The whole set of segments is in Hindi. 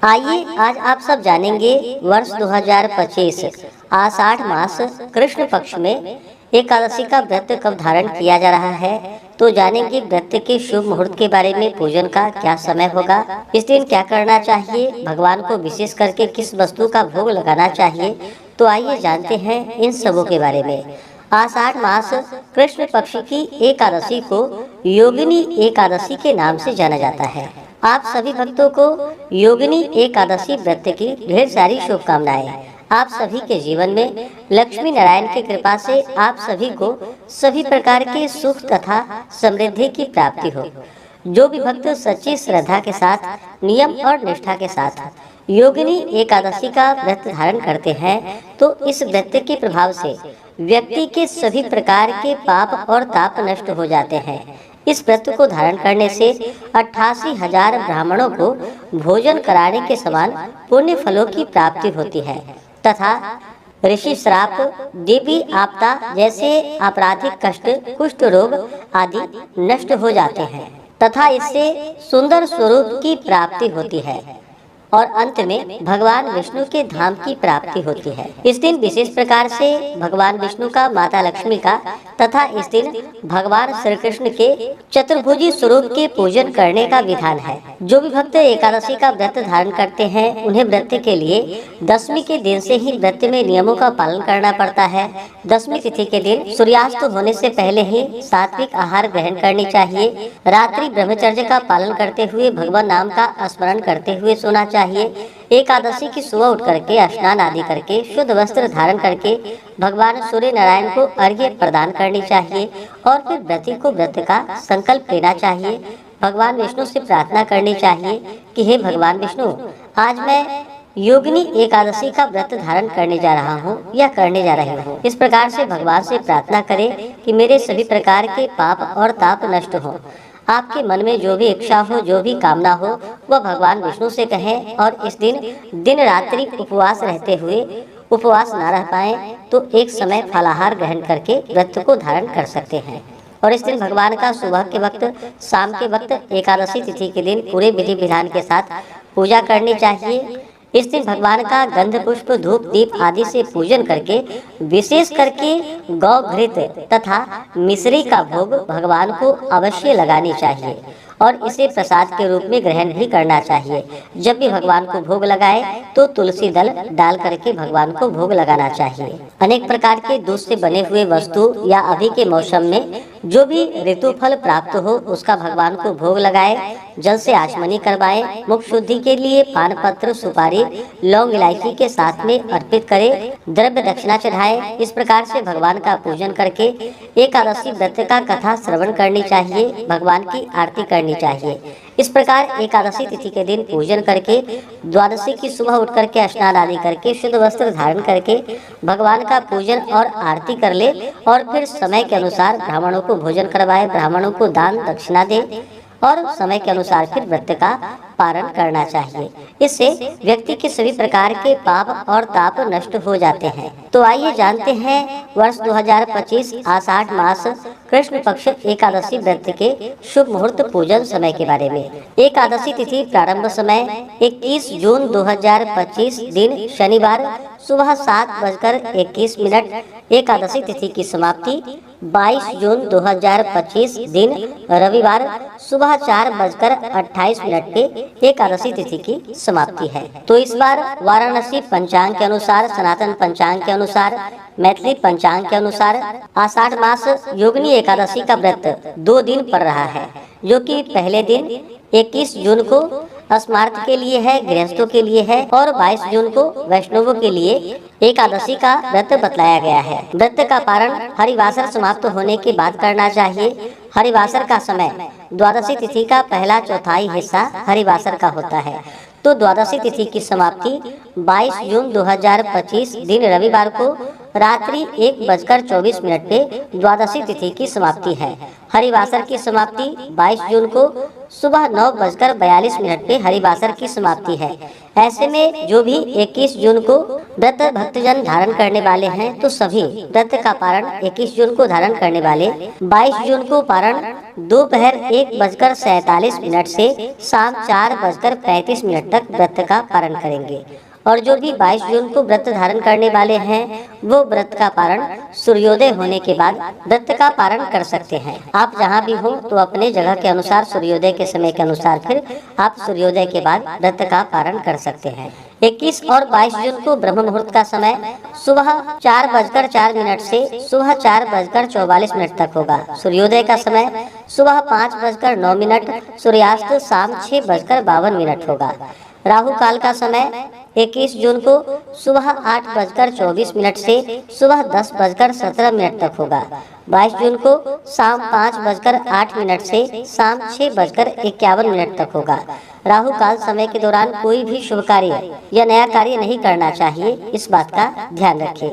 आइए आज आप सब जानेंगे वर्ष 2025 आषाढ़ मास कृष्ण पक्ष में एकादशी का व्रत कब धारण किया जा रहा है। तो जानेंगे व्रत के शुभ मुहूर्त के बारे में, पूजन का क्या समय होगा, इस दिन क्या करना चाहिए, भगवान को विशेष करके किस वस्तु का भोग लगाना चाहिए। तो आइए जानते हैं इन सबों के बारे में। आषाढ़ मास कृष्ण पक्ष की एकादशी को योगिनी एकादशी के नाम से जाना जाता है। आप सभी भक्तों को योगिनी एकादशी व्रत की ढेर सारी शुभकामनाएं। आप सभी के जीवन में लक्ष्मी नारायण की कृपा से आप सभी को सभी प्रकार के सुख तथा समृद्धि की प्राप्ति हो। जो भी भक्त सच्ची श्रद्धा के साथ, नियम और निष्ठा के साथ योगिनी एकादशी का व्रत धारण करते हैं तो इस व्रत के प्रभाव से व्यक्ति के सभी प्रकार के पाप और ताप नष्ट हो जाते हैं। इस व्रत को धारण करने से 88,000 ब्राह्मणों को भोजन कराने के समान पुण्य फलों की प्राप्ति होती है तथा ऋषि श्राप, देवी आपदा जैसे आपराधिक कष्ट, कुष्ठ रोग आदि नष्ट हो जाते हैं तथा इससे सुंदर स्वरूप की प्राप्ति होती है और अंत में भगवान विष्णु के धाम की प्राप्ति होती है। इस दिन विशेष प्रकार से भगवान विष्णु का, माता लक्ष्मी का तथा इस दिन भगवान श्री कृष्ण के चतुर्भुजी स्वरूप के पूजन करने का विधान है। जो भी भक्त एकादशी का व्रत धारण करते हैं उन्हें व्रत के लिए दशमी के दिन से ही व्रत में नियमों का पालन करना पड़ता है। दशमी तिथि के दिन सूर्यास्त होने से पहले ही सात्विक आहार ग्रहण करनी चाहिए। रात्रि ब्रह्मचर्य का पालन करते हुए भगवान नाम का स्मरण करते हुए सोना चाहिए। एकादशी की सुबह उठ करके स्नान आदि करके शुद्ध वस्त्र धारण करके भगवान सूर्य नारायण को अर्घ्य प्रदान करनी चाहिए और फिर व्रती को व्रत का संकल्प लेना चाहिए। भगवान विष्णु से प्रार्थना करनी चाहिए कि हे भगवान विष्णु, आज मैं योगिनी एकादशी का व्रत धारण करने जा रहा हूँ या करने जा रही हूँ। इस प्रकार से भगवान से प्रार्थना करें कि मेरे सभी प्रकार के पाप और ताप नष्ट हो। आपके मन में जो भी इच्छा हो, जो भी कामना हो, वह भगवान विष्णु से कहें और इस दिन दिन रात्रि उपवास रहते हुए उपवास ना रह पाए तो एक समय फलाहार ग्रहण करके व्रत को धारण कर सकते हैं। और इस दिन भगवान का सुबह के वक्त, शाम के वक्त, एकादशी तिथि के दिन पूरे विधि विधान के साथ पूजा करनी चाहिए। इस दिन भगवान का गंध, पुष्प, धूप, दीप आदि से पूजन करके विशेष करके गौ घृत तथा मिश्री का भोग भगवान को अवश्य लगानी चाहिए और इसे प्रसाद के रूप में ग्रहण भी करना चाहिए। जब भी भगवान को भोग लगाए तो तुलसी दल डाल करके भगवान को भोग लगाना चाहिए। अनेक प्रकार के दूध से बने हुए वस्तु या अभी के मौसम में जो भी ऋतु फल प्राप्त हो उसका भगवान को भोग लगाए। जल से आचमनी करवाए। मुख शुद्धि के लिए पान पत्र, सुपारी, लौंग, इलायची के साथ में अर्पित करे। द्रव्य दक्षिणा चढ़ाए। इस प्रकार से भगवान का पूजन करके एकादशी व्रत का कथा श्रवण करनी चाहिए, भगवान की आरती करनी चाहिए। इस प्रकार एकादशी तिथि के दिन पूजन करके द्वादशी की सुबह उठ करके स्नान आदि करके शुद्ध वस्त्र धारण करके भगवान का पूजन और आरती कर ले और फिर समय के अनुसार ब्राह्मणों को भोजन करवाए, ब्राह्मणों को दान दक्षिणा दे और समय के अनुसार फिर व्रत का पारण करना चाहिए। इससे व्यक्ति के सभी प्रकार के पाप और ताप नष्ट हो जाते हैं। तो आइए जानते हैं वर्ष 2025 आषाढ़ मास कृष्ण पक्ष एकादशी व्रत के शुभ मुहूर्त पूजन समय के बारे में। एकादशी तिथि प्रारंभ समय 21 जून 2025 दिन शनिवार सुबह 7:21। एकादशी तिथि की समाप्ति 22 जून 2025 दिन रविवार सुबह 4:28 पे एकादशी तिथि की समाप्ति है। तो इस बार वाराणसी पंचांग के अनुसार, सनातन पंचांग के अनुसार, मैथिली पंचांग के अनुसार आषाढ़ मास योगिनी एकादशी का व्रत 2 दिन पड़ रहा है, जो कि पहले दिन 21 जून को स्मार्त के लिए है, गृहस्थों के लिए है और 22 जून को वैष्णवों के लिए एकादशी का व्रत बतलाया गया है। व्रत का पारण हरिवासर समाप्त होने के बाद करना चाहिए। हरिवासर का समय द्वादशी तिथि का पहला चौथाई हिस्सा हरिवासर का होता है। तो द्वादशी तिथि की समाप्ति 22 जून 2025 दिन रविवार को रात्रि 1:24 पे द्वादशी तिथि की समाप्ति है। हरिवासर की समाप्ति 22 जून को सुबह 9:42 पे हरिवासर की समाप्ति है। ऐसे में जो भी 21 जून को व्रत भक्तजन धारण करने वाले हैं तो सभी व्रत का पारण 21 जून को धारण करने वाले 22 जून को पारण दोपहर 1:47 से शाम 4:35 तक व्रत का पारण करेंगे। और जो भी 22 जून को व्रत धारण करने वाले हैं वो व्रत का पारण सूर्योदय होने के बाद व्रत का पारण कर सकते हैं। आप जहाँ भी हो तो अपने जगह के अनुसार सूर्योदय के समय के अनुसार फिर आप सूर्योदय के बाद व्रत का पारण कर सकते हैं। 21 और 22 जून को ब्रह्म मुहूर्त का समय सुबह 4:04 से सुबह 4:44 तक होगा। सूर्योदय का समय सुबह 5:09, सूर्यास्त शाम 6:52 होगा। राहु काल का समय 21 जून को सुबह 8:24 से सुबह 10:17 तक होगा। 22 जून को शाम 5:08 से शाम 6:51 तक होगा। राहु काल समय के दौरान कोई भी शुभ कार्य या नया कार्य नहीं करना चाहिए, इस बात का ध्यान रखें।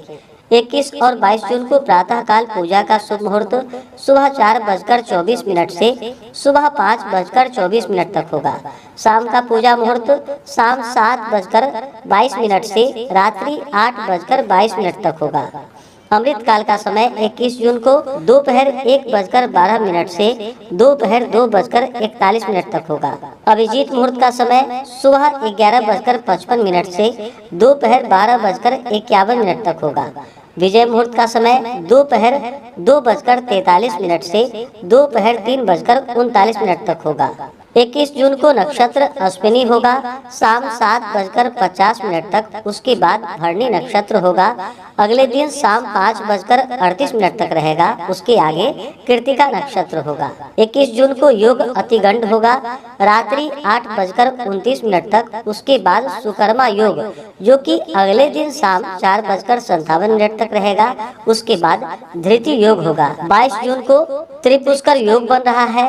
21 और 22 जून को प्रातः काल पूजा का शुभ मुहूर्त सुबह 4:24 से सुबह 5:24 तक होगा। शाम का पूजा मुहूर्त शाम 7:22 से रात्रि 8:22 तक होगा। अमृत काल का समय 21 जून को दोपहर 1:12 से दोपहर 2:41 तक होगा। अभिजीत मुहूर्त का समय सुबह 11:55 से दोपहर 12:51 तक होगा। विजय मुहूर्त का समय दोपहर 2:43 से दोपहर 3:39 तक होगा। 21 जून को नक्षत्र अश्विनी होगा शाम 7:50 तक, उसके बाद भरणी नक्षत्र होगा। अगले दिन शाम 5:38 तक रहेगा, उसके आगे कृतिका नक्षत्र होगा। 21 जून को योग अतिगंड होगा रात्रि 8:29 तक, उसके बाद सुकर्मा योग जो कि अगले दिन शाम 4:57 तक रहेगा, उसके बाद धृति योग होगा। 22 जून को त्रिपुष्कर योग बन रहा है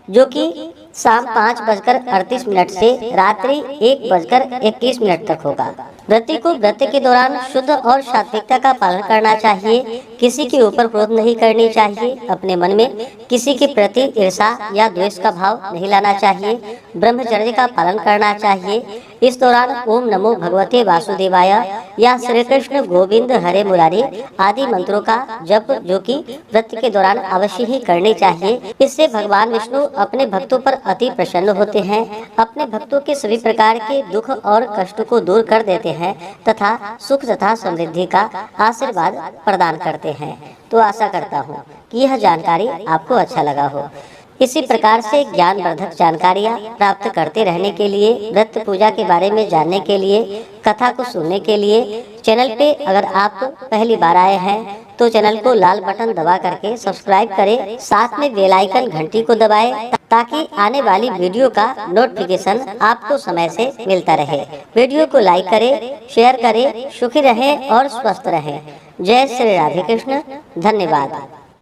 जो कि शाम 5:38 से रात्रि 1:21 तक होगा। व्रती को व्रत के दौरान शुद्ध और सात्विकता का पालन करना चाहिए। किसी के ऊपर क्रोध नहीं करनी चाहिए। अपने मन में किसी के प्रति ईर्षा या द्वेष का भाव नहीं लाना चाहिए। ब्रह्मचर्य का पालन करना चाहिए। इस दौरान ओम नमो भगवते वासुदेवाय या श्री कृष्ण गोविंद हरे मुरारी आदि मंत्रों का जप जो कि व्रत के दौरान अवश्य ही करनी चाहिए। इससे भगवान विष्णु अपने भक्तों पर अति प्रसन्न होते हैं, अपने भक्तों के सभी प्रकार के दुख और कष्ट को दूर कर देते हैं तथा सुख तथा समृद्धि का आशीर्वाद प्रदान करते हैं। तो आशा करता हूँ कि यह जानकारी आपको अच्छा लगा हो। इसी प्रकार से ज्ञानवर्धक जानकारियाँ प्राप्त करते रहने के लिए, व्रत पूजा के बारे में जानने के लिए, कथा को सुनने के लिए चैनल पे अगर आप पहली बार आए हैं तो चैनल को लाल बटन दबा करके सब्सक्राइब करें, साथ में बेल आइकन घंटी को दबाएं ताकि आने वाली वीडियो का नोटिफिकेशन आपको समय से मिलता रहे। वीडियो को लाइक करें, शेयर करें, सुखी रहें और स्वस्थ रहें। जय श्री राधे कृष्ण। धन्यवाद।